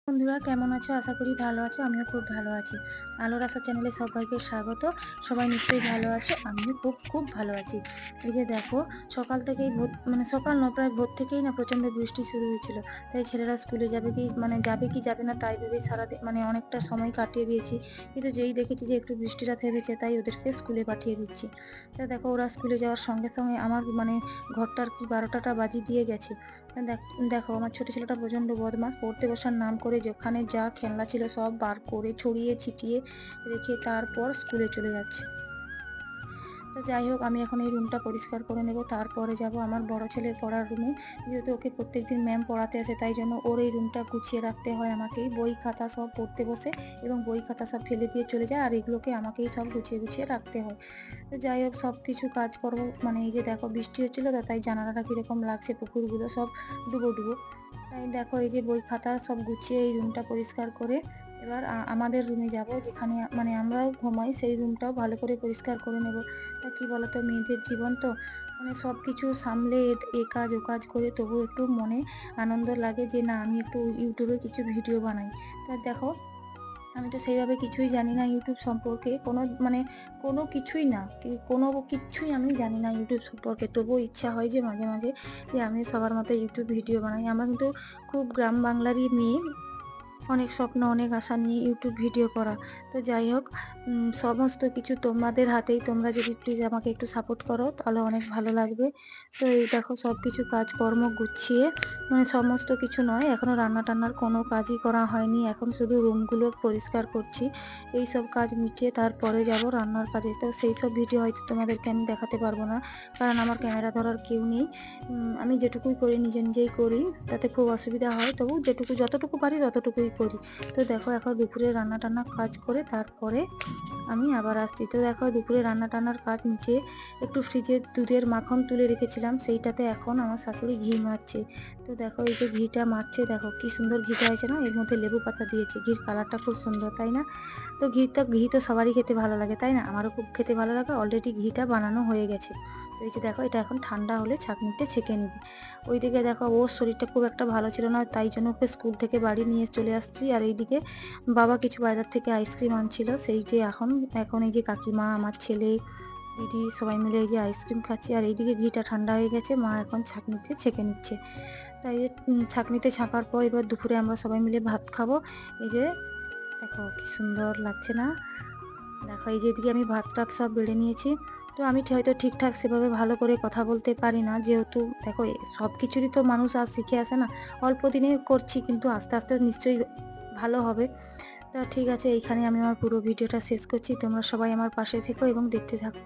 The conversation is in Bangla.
বন্ধুরা কেমন আছো? আশা করি ভালো আছো। আমিও খুব ভালো আছি। আলোর আশা চ্যানেলে সবাইকে স্বাগত। সবাই নিশ্চয়ই ভালো আছো, আমিও খুব খুব ভালো আছি। এই যে দেখো, সকাল থেকেই সকাল নয়, প্রায় ভোর থেকেই না প্রচন্ড বৃষ্টি শুরু হয়েছিল। তাই ছেলেরা স্কুলে যাবে কি যাবে না তাই ভেবেই সারাদিন অনেকটা সময় কাটিয়ে দিয়েছি। কিন্তু যেই দেখেছি যে একটু বৃষ্টিটা থেমেছে, তাই ওদেরকে স্কুলে পাঠিয়ে দিচ্ছি। তা দেখো, ওরা স্কুলে যাওয়ার সঙ্গে সঙ্গে আমার ঘরটার কি 12টা বাজি দিয়ে গেছে। দেখো, আমার ছোট ছেলেটা প্রচন্ড বদমাশ, পড়তে বসার নাম করে যেখানে যা খেলনা ছিল সব বার করে ছড়িয়ে ছিটিয়ে রেখে তারপর স্কুলে চলে যাচ্ছে। তো যাই হোক, আমি এখন এই রুমটা পরিষ্কার করে নেব, তারপরে যাব আমার বড় ছেলের পড়ার রুমে। যেহেতু ওকে প্রত্যেকদিন ম্যাম পড়াতে আসে, তাই জন্য ওর এই রুমটা গুছিয়ে রাখতে হয় আমাকেই। বই খাতা সব পড়তে বসে এবং বই খাতা সব ফেলে দিয়ে চলে যায়, আর এগুলোকে আমাকেই সব গুছিয়ে গুছিয়ে রাখতে হয়। তো যাই হোক, সব কিছু কাজ করবো। এই যে দেখো, বৃষ্টি হচ্ছিলো তো, তাই জানালাটা কীরকম লাগছে, পুকুরগুলো সব ডুবো ডুবো। তাই দেখো, এই যে বই খাতা সব গুছিয়ে এই রুমটা পরিষ্কার করে এবার আমাদের রুমে যাব, যেখানে আমরাও ঘুমাই, সেই রুমটাও ভালো করে পরিষ্কার করে নেব। তা কি বলতো, মেয়েদের জীবন তো, সব কিছু সামলে এ কাজ ও কাজ করে তবু একটু মনে আনন্দ লাগে যে না, আমি একটু ইউটিউবে কিছু ভিডিও বানাই। তা দেখো, আমি তো সেইভাবে কিছুই জানি না ইউটিউব সম্পর্কে, কোনো কিছুই না, কোনো কিছুই আমি জানি না ইউটিউব সম্পর্কে। তবুও ইচ্ছা হয় যে মাঝে মাঝে যে আমি সবার মতো ইউটিউব ভিডিও বানাই। আমরা কিন্তু খুব গ্রাম বাংলারই মেয়ে, অনেক স্বপ্ন অনেক আশা নিয়ে ইউটিউব ভিডিও করা। তো যাই হোক, সমস্ত কিছু তোমাদের হাতেই। তোমরা যদি প্লিজ আমাকে একটু সাপোর্ট করো তাহলে অনেক ভালো লাগবে। তো এই দেখো, সব কিছু কাজকর্ম গুছিয়ে, সমস্ত কিছু নয়, এখনও রান্না টান্নার কোনো কাজই করা হয়নি, এখন শুধু রুমগুলো পরিষ্কার করছি। এই সব কাজ মিটিয়ে তারপরে যাব রান্নার কাজে। তো সেই সব ভিডিও হয়তো তোমাদেরকে আমি দেখাতে পারবো না, কারণ আমার ক্যামেরা ধরার কেউ নেই। আমি যেটুকুই করি নিজে নিজেই করি, তাতে খুব অসুবিধা হয়, তবু যতটুকু পারি ততটুকুই করি। তো দেখো, এখন দুপুরে রান্না টান্না কাজ করে তারপরে আমি আবার আসছি। তো দেখো, দুপুরে রান্না টান্নার কাজ মিটিয়ে একটু ফ্রিজে দুধের মাখন তুলে রেখেছিলাম, সেইটাতে এখন আমার শাশুড়ি ঘি মারছে। তো দেখো, এই যে ঘিটা মারছে, দেখো কি সুন্দর ঘিটা হয়েছে না, এর মধ্যে লেবু পাতা দিয়েছে, ঘির কালারটা খুব সুন্দর, তাই না? তো ঘি তো সবারই খেতে ভালো লাগে, তাই না? আমারও খুব খেতে ভালো লাগে। অলরেডি ঘিটা বানানো হয়ে গেছে। তো এই যে দেখো, এটা এখন ঠান্ডা হলে ছাঁকনিতে ছেঁকে নিবি। ওইদিকে দেখো, ওর শরীরটা খুব একটা ভালো ছিল না, তাই জন্য ওকে স্কুল থেকে বাড়ি নিয়ে চলে আসছি। আর এইদিকে বাবা কিছু বাজার থেকে আইসক্রিম আনছিল, সেই যে এখন এখন এই যে কাকিমা, আমার ছেলে, দিদি সবাই মিলে এই যে আইসক্রিম খাচ্ছি। আর এইদিকে ঘিটা ঠান্ডা হয়ে গেছে, মা এখন ছাঁকনিতে ছেঁকে নিচ্ছে। তাই ছাঁকনিতে ছাঁকার পর এবার দুপুরে আমরা সবাই মিলে ভাত খাবো। এই যে দেখো, কি সুন্দর লাগছে না? দেখো, এই যে এদিকে আমি ভাত টাত সব বেড়ে নিয়েছি। তো আমি হয়তো ঠিকঠাক সেভাবে ভালো করে কথা বলতে পারি না, যেহেতু দেখো সব কিছুরই তো মানুষ আর শিখে আসে না। অল্প দিনে করছি, কিন্তু আস্তে আস্তে নিশ্চয়ই ভালো হবে। তা ঠিক আছে, এইখানে আমি আমার পুরো ভিডিওটা শেষ করছি। তোমরা সবাই আমার পাশে থেকো এবং দেখতে থাকো।